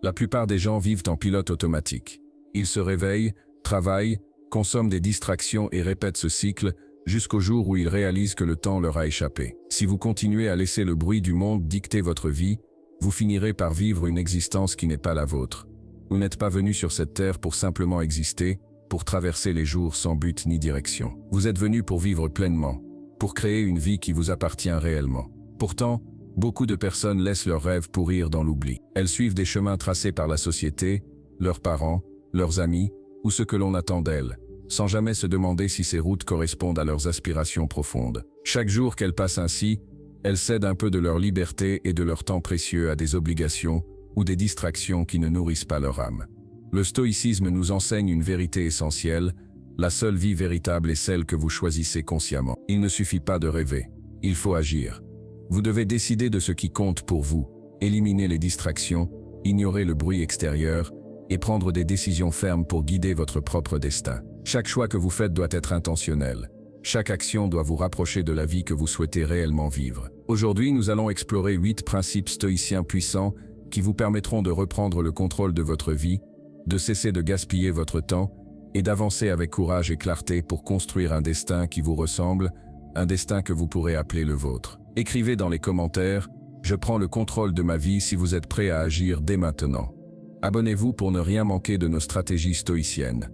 La plupart des gens vivent en pilote automatique. Ils se réveillent, travaillent, consomment des distractions et répètent ce cycle jusqu'au jour où ils réalisent que le temps leur a échappé. Si vous continuez à laisser le bruit du monde dicter votre vie, vous finirez par vivre une existence qui n'est pas la vôtre. Vous n'êtes pas venu sur cette terre pour simplement exister, pour traverser les jours sans but ni direction. Vous êtes venu pour vivre pleinement, pour créer une vie qui vous appartient réellement. Pourtant, beaucoup de personnes laissent leurs rêves pourrir dans l'oubli. Elles suivent des chemins tracés par la société, leurs parents, leurs amis, ou ce que l'on attend d'elles, sans jamais se demander si ces routes correspondent à leurs aspirations profondes. Chaque jour qu'elles passent ainsi, elles cèdent un peu de leur liberté et de leur temps précieux à des obligations ou des distractions qui ne nourrissent pas leur âme. Le stoïcisme nous enseigne une vérité essentielle: la seule vie véritable est celle que vous choisissez consciemment. Il ne suffit pas de rêver, il faut agir. Vous devez décider de ce qui compte pour vous, éliminer les distractions, ignorer le bruit extérieur et prendre des décisions fermes pour guider votre propre destin. Chaque choix que vous faites doit être intentionnel. Chaque action doit vous rapprocher de la vie que vous souhaitez réellement vivre. Aujourd'hui, nous allons explorer 8 principes stoïciens puissants qui vous permettront de reprendre le contrôle de votre vie, de cesser de gaspiller votre temps et d'avancer avec courage et clarté pour construire un destin qui vous ressemble, un destin que vous pourrez appeler le vôtre. Écrivez dans les commentaires « Je prends le contrôle de ma vie » si vous êtes prêt à agir dès maintenant. Abonnez-vous pour ne rien manquer de nos stratégies stoïciennes.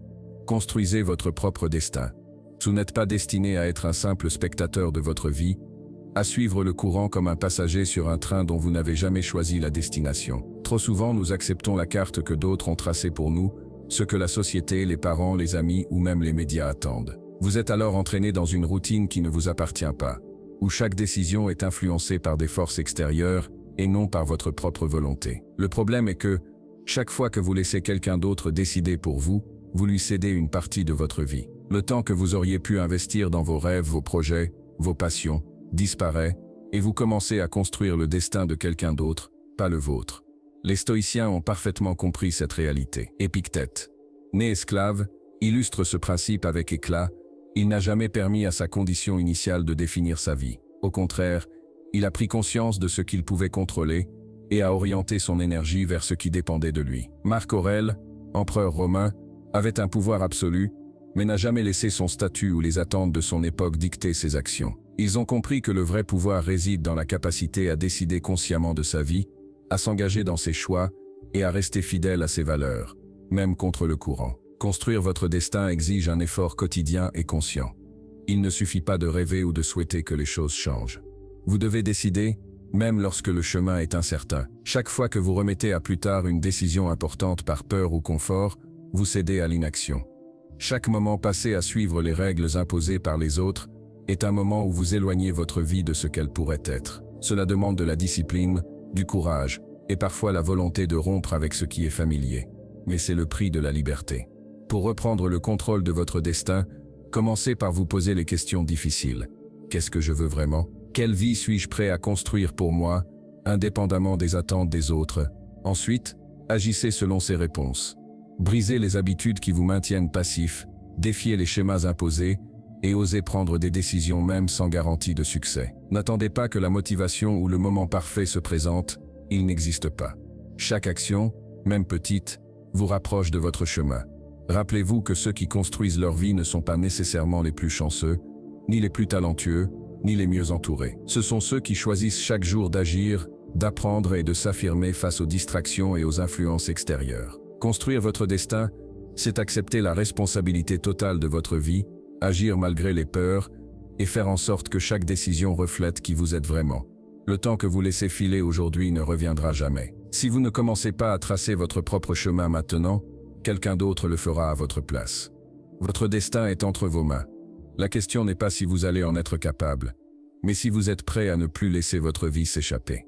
Construisez votre propre destin. Vous n'êtes pas destiné à être un simple spectateur de votre vie, à suivre le courant comme un passager sur un train dont vous n'avez jamais choisi la destination. Trop souvent, nous acceptons la carte que d'autres ont tracée pour nous, ce que la société, les parents, les amis ou même les médias attendent. Vous êtes alors entraîné dans une routine qui ne vous appartient pas, où chaque décision est influencée par des forces extérieures et non par votre propre volonté. Le problème est que, chaque fois que vous laissez quelqu'un d'autre décider pour vous, vous lui cédez une partie de votre vie. Le temps que vous auriez pu investir dans vos rêves, vos projets, vos passions, disparaît, et vous commencez à construire le destin de quelqu'un d'autre, pas le vôtre. Les stoïciens ont parfaitement compris cette réalité. Épictète, né esclave, illustre ce principe avec éclat. Il n'a jamais permis à sa condition initiale de définir sa vie. Au contraire, il a pris conscience de ce qu'il pouvait contrôler et a orienté son énergie vers ce qui dépendait de lui. Marc Aurèle, empereur romain, avait un pouvoir absolu, mais n'a jamais laissé son statut ou les attentes de son époque dicter ses actions. Ils ont compris que le vrai pouvoir réside dans la capacité à décider consciemment de sa vie, à s'engager dans ses choix et à rester fidèle à ses valeurs, même contre le courant. Construire votre destin exige un effort quotidien et conscient. Il ne suffit pas de rêver ou de souhaiter que les choses changent. Vous devez décider, même lorsque le chemin est incertain. Chaque fois que vous remettez à plus tard une décision importante par peur ou confort, vous cédez à l'inaction. Chaque moment passé à suivre les règles imposées par les autres est un moment où vous éloignez votre vie de ce qu'elle pourrait être. Cela demande de la discipline, du courage, et parfois la volonté de rompre avec ce qui est familier. Mais c'est le prix de la liberté. Pour reprendre le contrôle de votre destin, commencez par vous poser les questions difficiles. Qu'est-ce que je veux vraiment? Quelle vie suis-je prêt à construire pour moi, indépendamment des attentes des autres? Ensuite, agissez selon ces réponses. Brisez les habitudes qui vous maintiennent passifs, défiez les schémas imposés et osez prendre des décisions même sans garantie de succès. N'attendez pas que la motivation ou le moment parfait se présente, il n'existe pas. Chaque action, même petite, vous rapproche de votre chemin. Rappelez-vous que ceux qui construisent leur vie ne sont pas nécessairement les plus chanceux, ni les plus talentueux, ni les mieux entourés. Ce sont ceux qui choisissent chaque jour d'agir, d'apprendre et de s'affirmer face aux distractions et aux influences extérieures. Construire votre destin, c'est accepter la responsabilité totale de votre vie, agir malgré les peurs et faire en sorte que chaque décision reflète qui vous êtes vraiment. Le temps que vous laissez filer aujourd'hui ne reviendra jamais. Si vous ne commencez pas à tracer votre propre chemin maintenant, quelqu'un d'autre le fera à votre place. Votre destin est entre vos mains. La question n'est pas si vous allez en être capable, mais si vous êtes prêt à ne plus laisser votre vie s'échapper.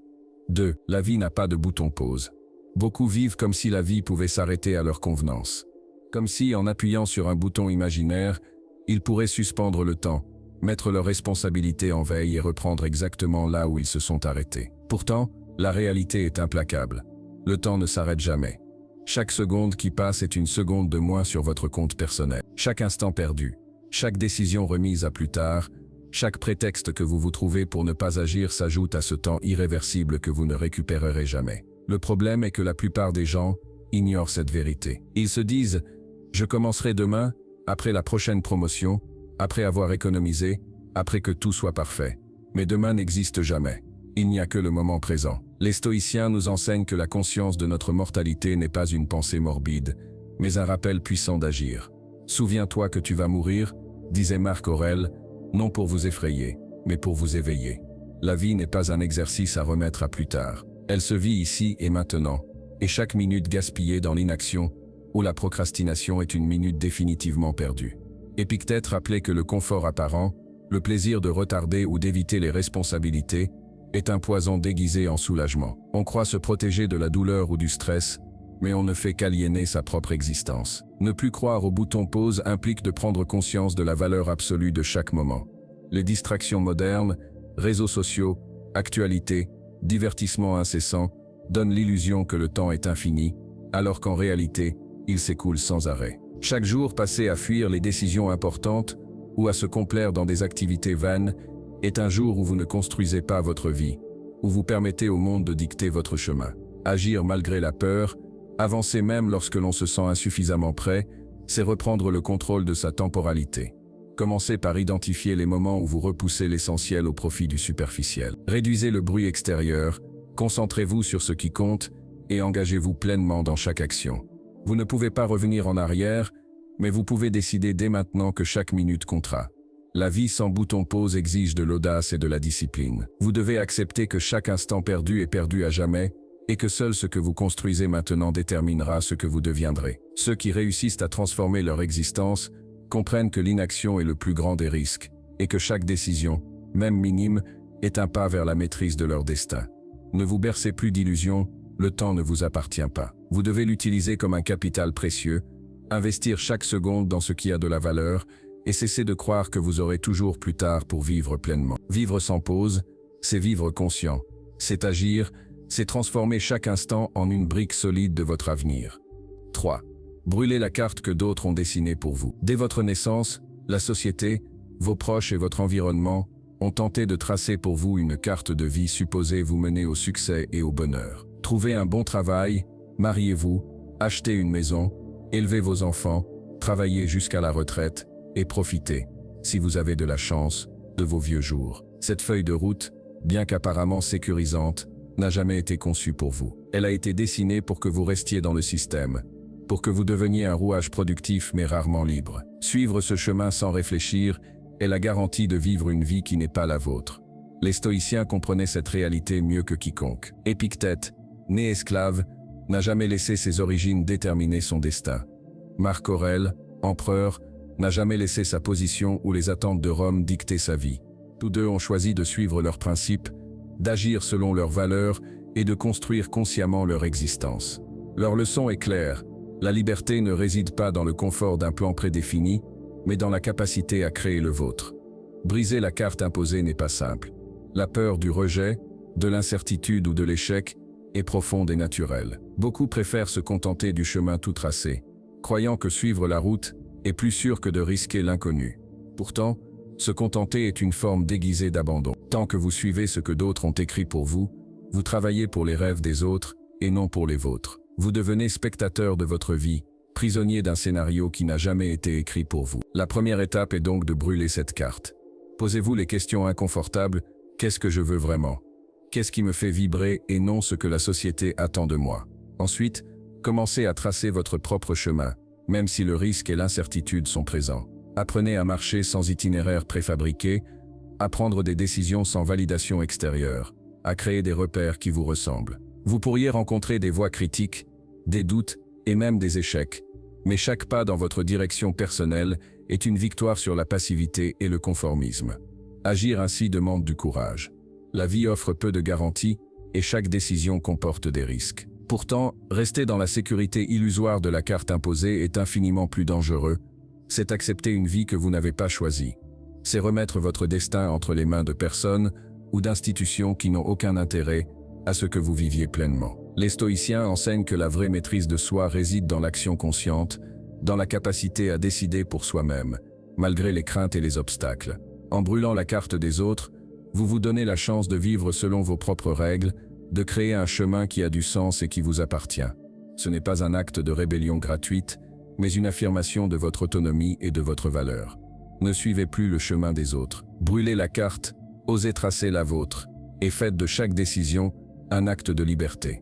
2. La vie n'a pas de bouton pause. Beaucoup vivent comme si la vie pouvait s'arrêter à leur convenance. Comme si, en appuyant sur un bouton imaginaire, ils pourraient suspendre le temps, mettre leurs responsabilités en veille et reprendre exactement là où ils se sont arrêtés. Pourtant, la réalité est implacable. Le temps ne s'arrête jamais. Chaque seconde qui passe est une seconde de moins sur votre compte personnel. Chaque instant perdu, chaque décision remise à plus tard, chaque prétexte que vous vous trouvez pour ne pas agir s'ajoute à ce temps irréversible que vous ne récupérerez jamais. Le problème est que la plupart des gens ignorent cette vérité. Ils se disent « Je commencerai demain, après la prochaine promotion, après avoir économisé, après que tout soit parfait. » Mais demain n'existe jamais. Il n'y a que le moment présent. Les stoïciens nous enseignent que la conscience de notre mortalité n'est pas une pensée morbide, mais un rappel puissant d'agir. « Souviens-toi que tu vas mourir », disait Marc Aurèle, non pour vous effrayer, mais pour vous éveiller. La vie n'est pas un exercice à remettre à plus tard. Elle se vit ici et maintenant, et chaque minute gaspillée dans l'inaction ou la procrastination est une minute définitivement perdue. Épictète rappelait que le confort apparent, le plaisir de retarder ou d'éviter les responsabilités, est un poison déguisé en soulagement. On croit se protéger de la douleur ou du stress, mais on ne fait qu'aliéner sa propre existence. Ne plus croire au bouton pause implique de prendre conscience de la valeur absolue de chaque moment. Les distractions modernes, réseaux sociaux, actualités, divertissements incessants, donnent l'illusion que le temps est infini, alors qu'en réalité, il s'écoule sans arrêt. Chaque jour passé à fuir les décisions importantes ou à se complaire dans des activités vaines est un jour où vous ne construisez pas votre vie, où vous permettez au monde de dicter votre chemin. Agir malgré la peur, avancer même lorsque l'on se sent insuffisamment prêt, c'est reprendre le contrôle de sa temporalité. Commencez par identifier les moments où vous repoussez l'essentiel au profit du superficiel. Réduisez le bruit extérieur, concentrez-vous sur ce qui compte et engagez-vous pleinement dans chaque action. Vous ne pouvez pas revenir en arrière, mais vous pouvez décider dès maintenant que chaque minute comptera. La vie sans bouton pause exige de l'audace et de la discipline. Vous devez accepter que chaque instant perdu est perdu à jamais et que seul ce que vous construisez maintenant déterminera ce que vous deviendrez. Ceux qui réussissent à transformer leur existence comprennent que l'inaction est le plus grand des risques et que chaque décision, même minime, est un pas vers la maîtrise de leur destin. Ne vous bercez plus d'illusions, le temps ne vous appartient pas. Vous devez l'utiliser comme un capital précieux, investir chaque seconde dans ce qui a de la valeur et cesser de croire que vous aurez toujours plus tard pour vivre pleinement. Vivre sans pause, c'est vivre conscient, c'est agir, c'est transformer chaque instant en une brique solide de votre avenir. 3. Brûlez la carte que d'autres ont dessinée pour vous. Dès votre naissance, la société, vos proches et votre environnement ont tenté de tracer pour vous une carte de vie supposée vous mener au succès et au bonheur. Trouvez un bon travail, mariez-vous, achetez une maison, élevez vos enfants, travaillez jusqu'à la retraite et profitez, si vous avez de la chance, de vos vieux jours. Cette feuille de route, bien qu'apparemment sécurisante, n'a jamais été conçue pour vous. Elle a été dessinée pour que vous restiez dans le système, pour que vous deveniez un rouage productif mais rarement libre. Suivre ce chemin sans réfléchir est la garantie de vivre une vie qui n'est pas la vôtre. Les stoïciens comprenaient cette réalité mieux que quiconque. Épictète, né esclave, n'a jamais laissé ses origines déterminer son destin. Marc Aurèle, empereur, n'a jamais laissé sa position ou les attentes de Rome dicter sa vie. Tous deux ont choisi de suivre leurs principes, d'agir selon leurs valeurs et de construire consciemment leur existence. Leur leçon est claire, la liberté ne réside pas dans le confort d'un plan prédéfini, mais dans la capacité à créer le vôtre. Briser la carte imposée n'est pas simple. La peur du rejet, de l'incertitude ou de l'échec est profonde et naturelle. Beaucoup préfèrent se contenter du chemin tout tracé, croyant que suivre la route est plus sûr que de risquer l'inconnu. Pourtant, se contenter est une forme déguisée d'abandon. Tant que vous suivez ce que d'autres ont écrit pour vous, vous travaillez pour les rêves des autres et non pour les vôtres. Vous devenez spectateur de votre vie, prisonnier d'un scénario qui n'a jamais été écrit pour vous. La première étape est donc de brûler cette carte. Posez-vous les questions inconfortables, qu'est-ce que je veux vraiment? Qu'est-ce qui me fait vibrer et non ce que la société attend de moi? Ensuite, commencez à tracer votre propre chemin, même si le risque et l'incertitude sont présents. Apprenez à marcher sans itinéraire préfabriqué, à prendre des décisions sans validation extérieure, à créer des repères qui vous ressemblent. Vous pourriez rencontrer des voix critiques, des doutes et même des échecs, mais chaque pas dans votre direction personnelle est une victoire sur la passivité et le conformisme. Agir ainsi demande du courage. La vie offre peu de garanties et chaque décision comporte des risques. Pourtant, rester dans la sécurité illusoire de la carte imposée est infiniment plus dangereux. C'est accepter une vie que vous n'avez pas choisie. C'est remettre votre destin entre les mains de personnes ou d'institutions qui n'ont aucun intérêt à ce que vous viviez pleinement. Les stoïciens enseignent que la vraie maîtrise de soi réside dans l'action consciente, dans la capacité à décider pour soi-même, malgré les craintes et les obstacles. En brûlant la carte des autres, vous vous donnez la chance de vivre selon vos propres règles, de créer un chemin qui a du sens et qui vous appartient. Ce n'est pas un acte de rébellion gratuite, mais une affirmation de votre autonomie et de votre valeur. Ne suivez plus le chemin des autres. Brûlez la carte, osez tracer la vôtre, et faites de chaque décision un acte de liberté.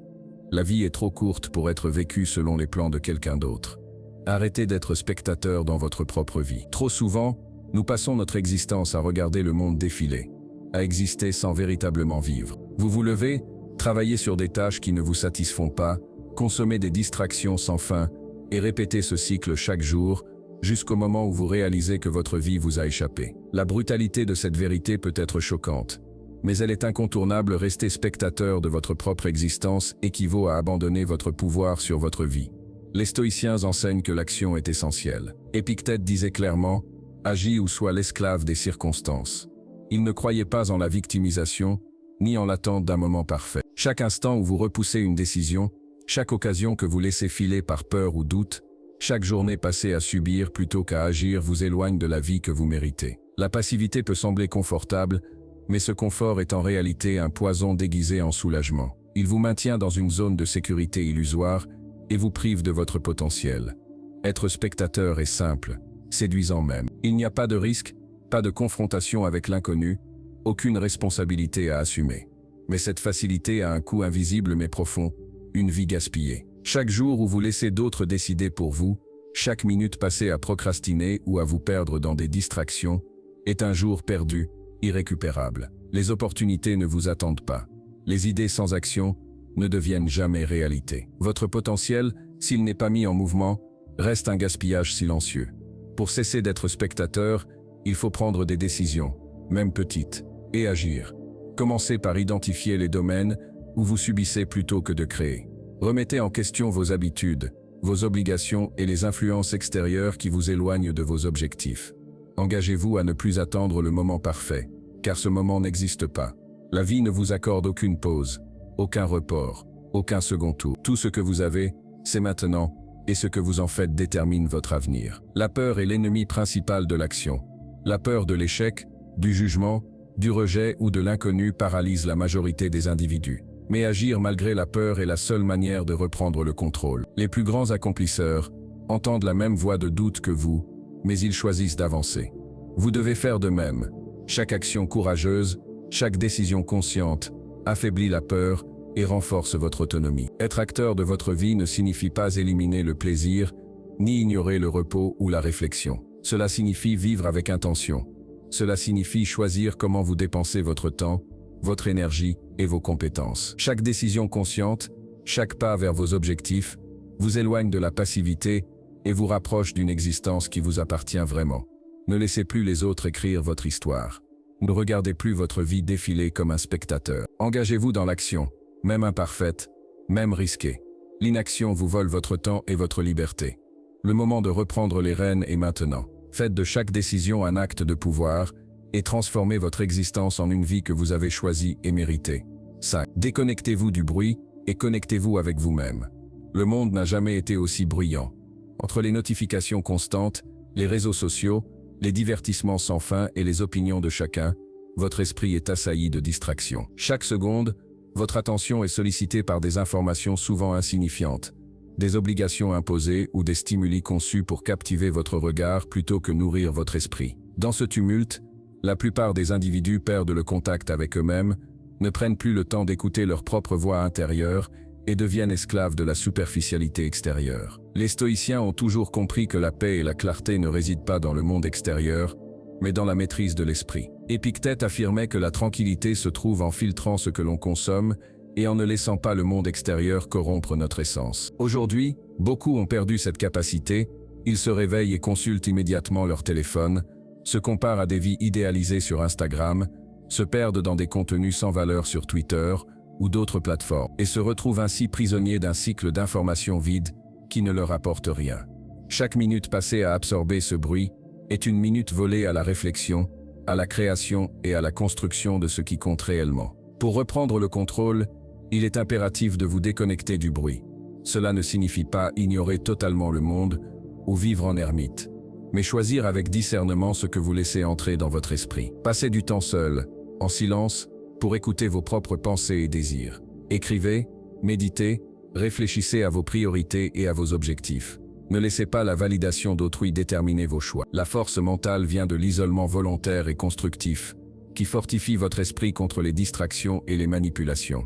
La vie est trop courte pour être vécue selon les plans de quelqu'un d'autre. Arrêtez d'être spectateur dans votre propre vie. Trop souvent, nous passons notre existence à regarder le monde défiler, à exister sans véritablement vivre. Vous vous levez, travaillez sur des tâches qui ne vous satisfont pas, consommez des distractions sans fin et répétez ce cycle chaque jour jusqu'au moment où vous réalisez que votre vie vous a échappé. La brutalité de cette vérité peut être choquante, mais elle est incontournable. Rester spectateur de votre propre existence équivaut à abandonner votre pouvoir sur votre vie. Les stoïciens enseignent que l'action est essentielle. Épictète disait clairement « Agis ou sois l'esclave des circonstances ». Il ne croyait pas en la victimisation, ni en l'attente d'un moment parfait. Chaque instant où vous repoussez une décision, chaque occasion que vous laissez filer par peur ou doute, chaque journée passée à subir plutôt qu'à agir vous éloigne de la vie que vous méritez. La passivité peut sembler confortable, mais ce confort est en réalité un poison déguisé en soulagement. Il vous maintient dans une zone de sécurité illusoire et vous prive de votre potentiel. Être spectateur est simple, séduisant même. Il n'y a pas de risque, pas de confrontation avec l'inconnu, aucune responsabilité à assumer. Mais cette facilité a un coût invisible mais profond, une vie gaspillée. Chaque jour où vous laissez d'autres décider pour vous, chaque minute passée à procrastiner ou à vous perdre dans des distractions, est un jour perdu, irrécupérable. Les opportunités ne vous attendent pas. Les idées sans action ne deviennent jamais réalité. Votre potentiel, s'il n'est pas mis en mouvement, reste un gaspillage silencieux. Pour cesser d'être spectateur, il faut prendre des décisions, même petites, et agir. Commencez par identifier les domaines où vous subissez plutôt que de créer. Remettez en question vos habitudes, vos obligations et les influences extérieures qui vous éloignent de vos objectifs. Engagez-vous à ne plus attendre le moment parfait, car ce moment n'existe pas. La vie ne vous accorde aucune pause, aucun report, aucun second tour. Tout ce que vous avez, c'est maintenant, et ce que vous en faites détermine votre avenir. La peur est l'ennemi principal de l'action. La peur de l'échec, du jugement, du rejet ou de l'inconnu paralyse la majorité des individus. Mais agir malgré la peur est la seule manière de reprendre le contrôle. Les plus grands accomplisseurs entendent la même voix de doute que vous, mais ils choisissent d'avancer. Vous devez faire de même. Chaque action courageuse, chaque décision consciente, affaiblit la peur et renforce votre autonomie. Être acteur de votre vie ne signifie pas éliminer le plaisir, ni ignorer le repos ou la réflexion. Cela signifie vivre avec intention. Cela signifie choisir comment vous dépensez votre temps, votre énergie et vos compétences. Chaque décision consciente, chaque pas vers vos objectifs, vous éloigne de la passivité et vous rapproche d'une existence qui vous appartient vraiment. Ne laissez plus les autres écrire votre histoire. Ne regardez plus votre vie défiler comme un spectateur. Engagez-vous dans l'action, même imparfaite, même risquée. L'inaction vous vole votre temps et votre liberté. Le moment de reprendre les rênes est maintenant. Faites de chaque décision un acte de pouvoir et transformez votre existence en une vie que vous avez choisie et méritée. 5. Déconnectez-vous du bruit et connectez-vous avec vous-même. Le monde n'a jamais été aussi bruyant. Entre les notifications constantes, les réseaux sociaux, les divertissements sans fin et les opinions de chacun, votre esprit est assailli de distractions. Chaque seconde, votre attention est sollicitée par des informations souvent insignifiantes, des obligations imposées ou des stimuli conçus pour captiver votre regard plutôt que nourrir votre esprit. Dans ce tumulte, la plupart des individus perdent le contact avec eux-mêmes, ne prennent plus le temps d'écouter leur propre voix intérieure et deviennent esclaves de la superficialité extérieure. Les stoïciens ont toujours compris que la paix et la clarté ne résident pas dans le monde extérieur, mais dans la maîtrise de l'esprit. Épictète affirmait que la tranquillité se trouve en filtrant ce que l'on consomme et en ne laissant pas le monde extérieur corrompre notre essence. Aujourd'hui, beaucoup ont perdu cette capacité, ils se réveillent et consultent immédiatement leur téléphone, se comparent à des vies idéalisées sur Instagram, se perdent dans des contenus sans valeur sur Twitter ou d'autres plateformes, et se retrouvent ainsi prisonniers d'un cycle d'informations vides qui ne leur apporte rien. Chaque minute passée à absorber ce bruit est une minute volée à la réflexion, à la création et à la construction de ce qui compte réellement. Pour reprendre le contrôle, il est impératif de vous déconnecter du bruit. Cela ne signifie pas ignorer totalement le monde ou vivre en ermite, mais choisir avec discernement ce que vous laissez entrer dans votre esprit. Passez du temps seul, en silence, pour écouter vos propres pensées et désirs. Écrivez, méditez, réfléchissez à vos priorités et à vos objectifs. Ne laissez pas la validation d'autrui déterminer vos choix. La force mentale vient de l'isolement volontaire et constructif, qui fortifie votre esprit contre les distractions et les manipulations.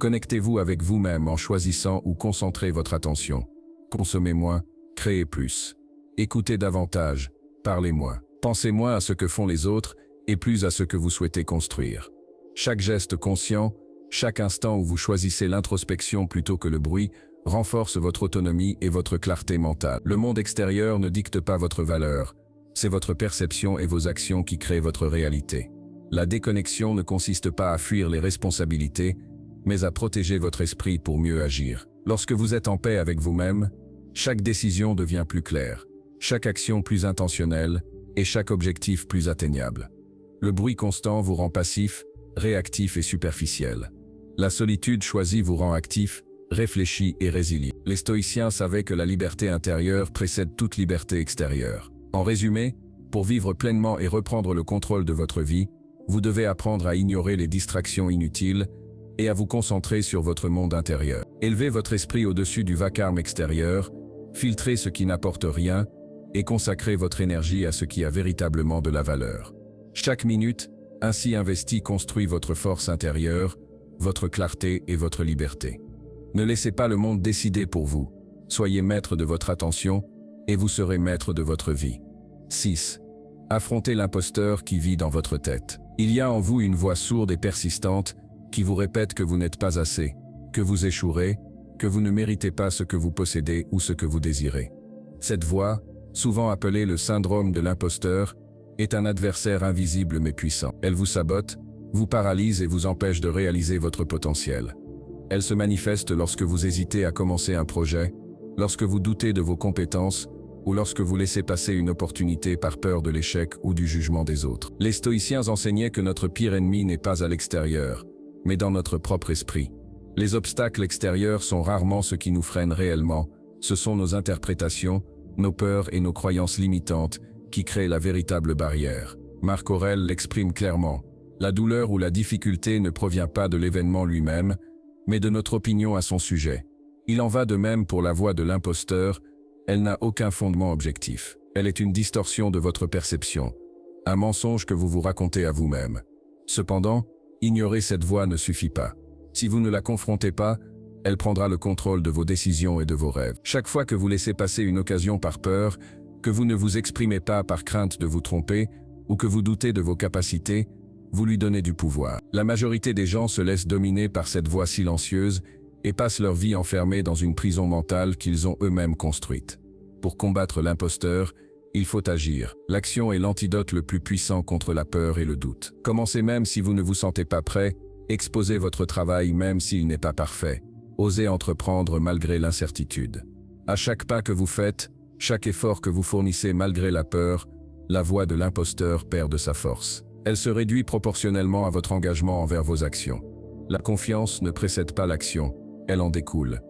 Connectez-vous avec vous-même en choisissant où concentrer votre attention. Consommez moins, créez plus. Écoutez davantage, parlez moins. Pensez moins à ce que font les autres et plus à ce que vous souhaitez construire. Chaque geste conscient, chaque instant où vous choisissez l'introspection plutôt que le bruit, renforce votre autonomie et votre clarté mentale. Le monde extérieur ne dicte pas votre valeur, c'est votre perception et vos actions qui créent votre réalité. La déconnexion ne consiste pas à fuir les responsabilités, mais à protéger votre esprit pour mieux agir. Lorsque vous êtes en paix avec vous-même, chaque décision devient plus claire, chaque action plus intentionnelle et chaque objectif plus atteignable. Le bruit constant vous rend passif, réactif et superficiel. La solitude choisie vous rend actif, réfléchi et résilient. Les stoïciens savaient que la liberté intérieure précède toute liberté extérieure. En résumé, pour vivre pleinement et reprendre le contrôle de votre vie, vous devez apprendre à ignorer les distractions inutiles et à vous concentrer sur votre monde intérieur. Élevez votre esprit au-dessus du vacarme extérieur, filtrez ce qui n'apporte rien et consacrez votre énergie à ce qui a véritablement de la valeur. Chaque minute, ainsi investie, construit votre force intérieure, votre clarté et votre liberté. Ne laissez pas le monde décider pour vous. Soyez maître de votre attention et vous serez maître de votre vie. 6. Affrontez l'imposteur qui vit dans votre tête. Il y a en vous une voix sourde et persistante qui vous répète que vous n'êtes pas assez, que vous échouerez, que vous ne méritez pas ce que vous possédez ou ce que vous désirez. Cette voix, souvent appelée le syndrome de l'imposteur, est un adversaire invisible mais puissant. Elle vous sabote, vous paralyse et vous empêche de réaliser votre potentiel. Elle se manifeste lorsque vous hésitez à commencer un projet, lorsque vous doutez de vos compétences ou lorsque vous laissez passer une opportunité par peur de l'échec ou du jugement des autres. Les stoïciens enseignaient que notre pire ennemi n'est pas à l'extérieur, mais dans notre propre esprit. Les obstacles extérieurs sont rarement ce qui nous freine réellement, ce sont nos interprétations, nos peurs et nos croyances limitantes qui créent la véritable barrière. Marc Aurèle l'exprime clairement. La douleur ou la difficulté ne provient pas de l'événement lui-même, mais de notre opinion à son sujet. Il en va de même pour la voix de l'imposteur, elle n'a aucun fondement objectif. Elle est une distorsion de votre perception, un mensonge que vous vous racontez à vous-même. Cependant, ignorer cette voix ne suffit pas. Si vous ne la confrontez pas, elle prendra le contrôle de vos décisions et de vos rêves. Chaque fois que vous laissez passer une occasion par peur, que vous ne vous exprimez pas par crainte de vous tromper, ou que vous doutez de vos capacités, vous lui donnez du pouvoir. La majorité des gens se laissent dominer par cette voix silencieuse et passent leur vie enfermés dans une prison mentale qu'ils ont eux-mêmes construite. Pour combattre l'imposteur, il faut agir. L'action est l'antidote le plus puissant contre la peur et le doute. Commencez même si vous ne vous sentez pas prêt, exposez votre travail même s'il n'est pas parfait. Osez entreprendre malgré l'incertitude. À chaque pas que vous faites, chaque effort que vous fournissez malgré la peur, la voix de l'imposteur perd de sa force. Elle se réduit proportionnellement à votre engagement envers vos actions. La confiance ne précède pas l'action, elle en découle.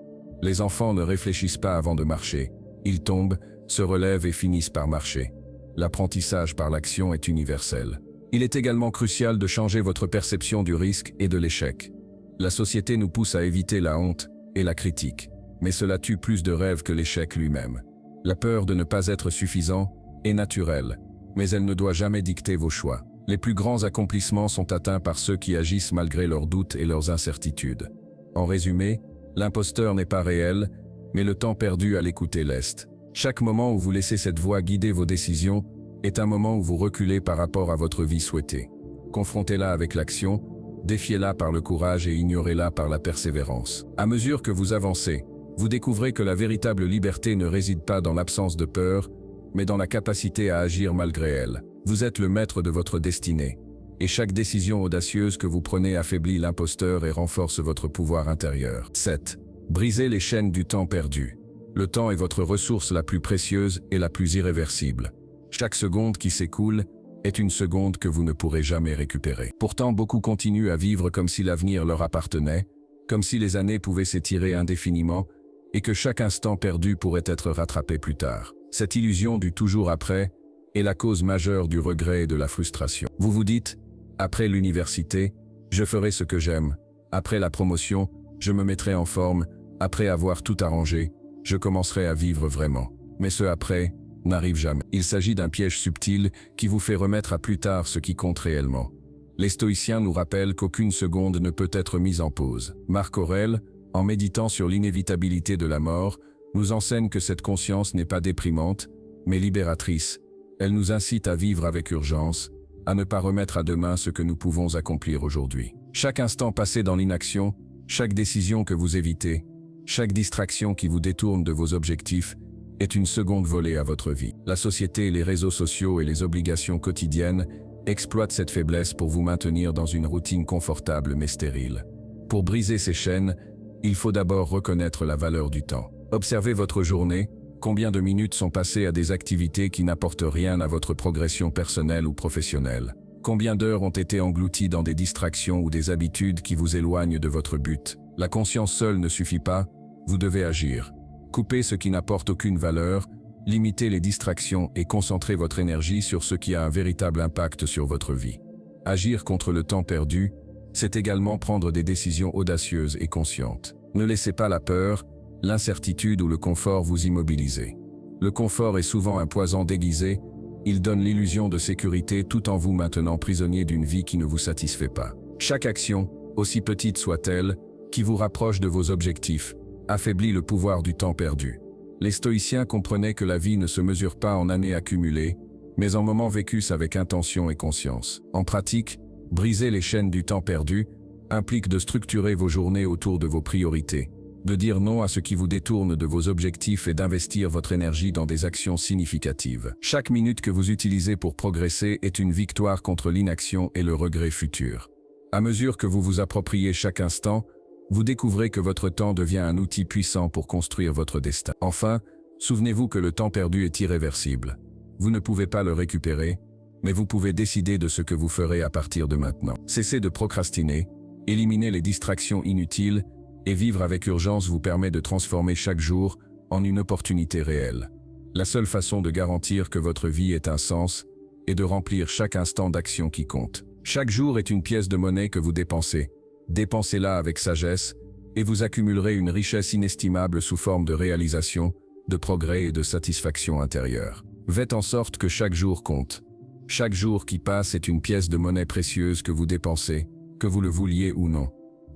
Les enfants ne réfléchissent pas avant de marcher. Ils tombent, se relèvent et finissent par marcher. L'apprentissage par l'action est universel. Il est également crucial de changer votre perception du risque et de l'échec. La société nous pousse à éviter la honte et la critique, mais cela tue plus de rêves que l'échec lui-même. La peur de ne pas être suffisant est naturelle, mais elle ne doit jamais dicter vos choix. Les plus grands accomplissements sont atteints par ceux qui agissent malgré leurs doutes et leurs incertitudes. En résumé, l'imposteur n'est pas réel, mais le temps perdu à l'écouter l'est. Chaque moment où vous laissez cette voix guider vos décisions est un moment où vous reculez par rapport à votre vie souhaitée. Confrontez-la avec l'action, défiez-la par le courage et ignorez-la par la persévérance. À mesure que vous avancez, vous découvrez que la véritable liberté ne réside pas dans l'absence de peur, mais dans la capacité à agir malgré elle. Vous êtes le maître de votre destinée, et chaque décision audacieuse que vous prenez affaiblit l'imposteur et renforce votre pouvoir intérieur. 7. Brisez les chaînes du temps perdu. Le temps est votre ressource la plus précieuse et la plus irréversible. Chaque seconde qui s'écoule est une seconde que vous ne pourrez jamais récupérer. Pourtant, beaucoup continuent à vivre comme si l'avenir leur appartenait, comme si les années pouvaient s'étirer indéfiniment et que chaque instant perdu pourrait être rattrapé plus tard. Cette illusion du toujours après est la cause majeure du regret et de la frustration. Vous vous dites, après l'université, je ferai ce que j'aime. Après la promotion, je me mettrai en forme, après avoir tout arrangé, je commencerai à vivre vraiment. Mais ce après n'arrive jamais. Il s'agit d'un piège subtil qui vous fait remettre à plus tard ce qui compte réellement. Les stoïciens nous rappellent qu'aucune seconde ne peut être mise en pause. Marc Aurèle, en méditant sur l'inévitabilité de la mort, nous enseigne que cette conscience n'est pas déprimante, mais libératrice. Elle nous incite à vivre avec urgence, à ne pas remettre à demain ce que nous pouvons accomplir aujourd'hui. Chaque instant passé dans l'inaction, chaque décision que vous évitez, chaque distraction qui vous détourne de vos objectifs, est une seconde volée à votre vie. La société, les réseaux sociaux et les obligations quotidiennes exploitent cette faiblesse pour vous maintenir dans une routine confortable mais stérile. Pour briser ces chaînes, il faut d'abord reconnaître la valeur du temps. Observez votre journée, combien de minutes sont passées à des activités qui n'apportent rien à votre progression personnelle ou professionnelle. Combien d'heures ont été englouties dans des distractions ou des habitudes qui vous éloignent de votre but. La conscience seule ne suffit pas, vous devez agir. Coupez ce qui n'apporte aucune valeur, limitez les distractions et concentrez votre énergie sur ce qui a un véritable impact sur votre vie. Agir contre le temps perdu, c'est également prendre des décisions audacieuses et conscientes. Ne laissez pas la peur, l'incertitude ou le confort vous immobiliser. Le confort est souvent un poison déguisé, il donne l'illusion de sécurité tout en vous maintenant prisonnier d'une vie qui ne vous satisfait pas. Chaque action, aussi petite soit-elle, qui vous rapproche de vos objectifs, affaiblit le pouvoir du temps perdu. Les stoïciens comprenaient que la vie ne se mesure pas en années accumulées, mais en moments vécus avec intention et conscience. En pratique, briser les chaînes du temps perdu implique de structurer vos journées autour de vos priorités, de dire non à ce qui vous détourne de vos objectifs et d'investir votre énergie dans des actions significatives. Chaque minute que vous utilisez pour progresser est une victoire contre l'inaction et le regret futur. À mesure que vous vous appropriez chaque instant, vous découvrez que votre temps devient un outil puissant pour construire votre destin. Enfin, souvenez-vous que le temps perdu est irréversible. Vous ne pouvez pas le récupérer, mais vous pouvez décider de ce que vous ferez à partir de maintenant. Cessez de procrastiner, éliminez les distractions inutiles, et vivre avec urgence vous permet de transformer chaque jour en une opportunité réelle. La seule façon de garantir que votre vie ait un sens est de remplir chaque instant d'action qui compte. Chaque jour est une pièce de monnaie que vous dépensez. Dépensez-la avec sagesse et vous accumulerez une richesse inestimable sous forme de réalisation, de progrès et de satisfaction intérieure. Faites en sorte que chaque jour compte. Chaque jour qui passe est une pièce de monnaie précieuse que vous dépensez, que vous le vouliez ou non.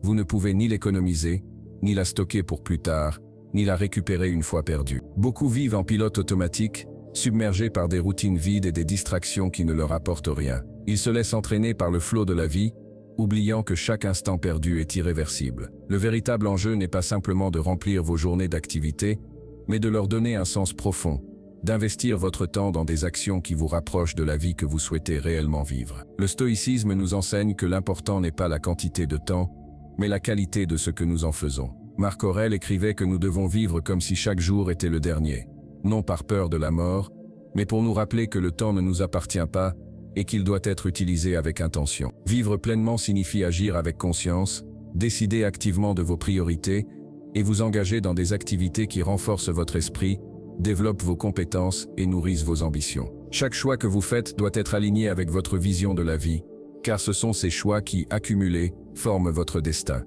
Vous ne pouvez ni l'économiser, ni la stocker pour plus tard, ni la récupérer une fois perdue. Beaucoup vivent en pilote automatique, submergés par des routines vides et des distractions qui ne leur apportent rien. Ils se laissent entraîner par le flot de la vie, oubliant que chaque instant perdu est irréversible. Le véritable enjeu n'est pas simplement de remplir vos journées d'activité, mais de leur donner un sens profond, d'investir votre temps dans des actions qui vous rapprochent de la vie que vous souhaitez réellement vivre. Le stoïcisme nous enseigne que l'important n'est pas la quantité de temps, mais la qualité de ce que nous en faisons. Marc Aurèle écrivait que nous devons vivre comme si chaque jour était le dernier, non par peur de la mort, mais pour nous rappeler que le temps ne nous appartient pas et qu'il doit être utilisé avec intention. Vivre pleinement signifie agir avec conscience, décider activement de vos priorités et vous engager dans des activités qui renforcent votre esprit, développent vos compétences et nourrissent vos ambitions. Chaque choix que vous faites doit être aligné avec votre vision de la vie, car ce sont ces choix qui, accumulés, forment votre destin.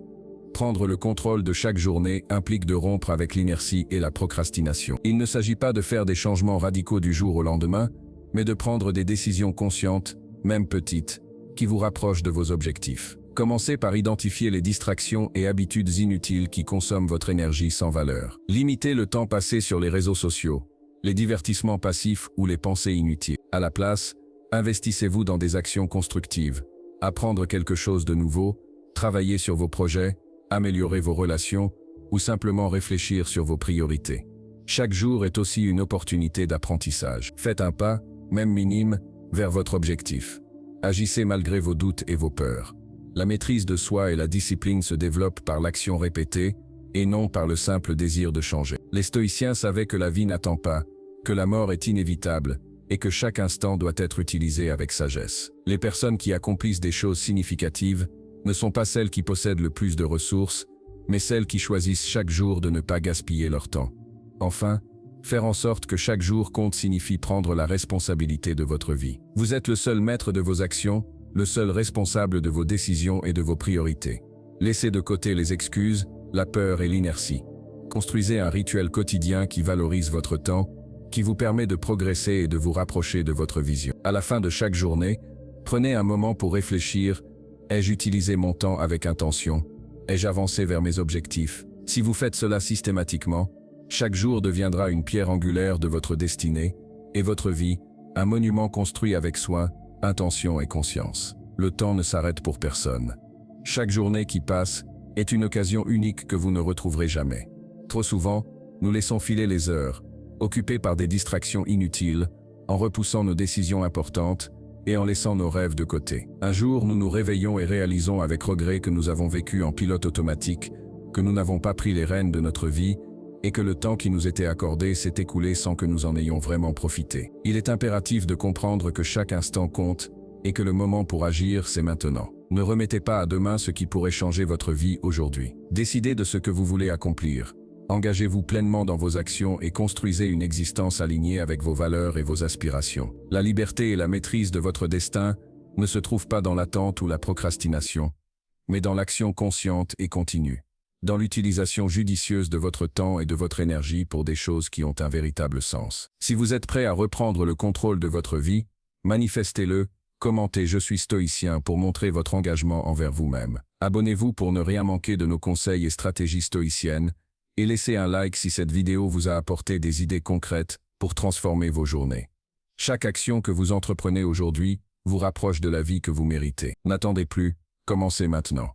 Prendre le contrôle de chaque journée implique de rompre avec l'inertie et la procrastination. Il ne s'agit pas de faire des changements radicaux du jour au lendemain, mais de prendre des décisions conscientes, même petites, qui vous rapprochent de vos objectifs. Commencez par identifier les distractions et habitudes inutiles qui consomment votre énergie sans valeur. Limitez le temps passé sur les réseaux sociaux, les divertissements passifs ou les pensées inutiles. À la place, investissez-vous dans des actions constructives, apprendre quelque chose de nouveau, travailler sur vos projets, améliorer vos relations ou simplement réfléchir sur vos priorités. Chaque jour est aussi une opportunité d'apprentissage. Faites un pas, même minime, vers votre objectif. Agissez malgré vos doutes et vos peurs. La maîtrise de soi et la discipline se développent par l'action répétée et non par le simple désir de changer. Les stoïciens savaient que la vie n'attend pas, que la mort est inévitable et que chaque instant doit être utilisé avec sagesse. Les personnes qui accomplissent des choses significatives ne sont pas celles qui possèdent le plus de ressources, mais celles qui choisissent chaque jour de ne pas gaspiller leur temps. Enfin, faire en sorte que chaque jour compte signifie prendre la responsabilité de votre vie. Vous êtes le seul maître de vos actions, le seul responsable de vos décisions et de vos priorités. Laissez de côté les excuses, la peur et l'inertie. Construisez un rituel quotidien qui valorise votre temps, qui vous permet de progresser et de vous rapprocher de votre vision. À la fin de chaque journée, prenez un moment pour réfléchir. Ai-je utilisé mon temps avec intention? Ai-je avancé vers mes objectifs? Si vous faites cela systématiquement, chaque jour deviendra une pierre angulaire de votre destinée, et votre vie, un monument construit avec soin, intention et conscience. Le temps ne s'arrête pour personne. Chaque journée qui passe est une occasion unique que vous ne retrouverez jamais. Trop souvent, nous laissons filer les heures, occupés par des distractions inutiles, en repoussant nos décisions importantes et en laissant nos rêves de côté. Un jour, nous nous réveillons et réalisons avec regret que nous avons vécu en pilote automatique, que nous n'avons pas pris les rênes de notre vie et que le temps qui nous était accordé s'est écoulé sans que nous en ayons vraiment profité. Il est impératif de comprendre que chaque instant compte et que le moment pour agir, c'est maintenant. Ne remettez pas à demain ce qui pourrait changer votre vie aujourd'hui. Décidez de ce que vous voulez accomplir. Engagez-vous pleinement dans vos actions et construisez une existence alignée avec vos valeurs et vos aspirations. La liberté et la maîtrise de votre destin ne se trouvent pas dans l'attente ou la procrastination, mais dans l'action consciente et continue, dans l'utilisation judicieuse de votre temps et de votre énergie pour des choses qui ont un véritable sens. Si vous êtes prêt à reprendre le contrôle de votre vie, manifestez-le, commentez « Je suis stoïcien » pour montrer votre engagement envers vous-même. Abonnez-vous pour ne rien manquer de nos conseils et stratégies stoïciennes, et laissez un like si cette vidéo vous a apporté des idées concrètes pour transformer vos journées. Chaque action que vous entreprenez aujourd'hui vous rapproche de la vie que vous méritez. N'attendez plus, commencez maintenant.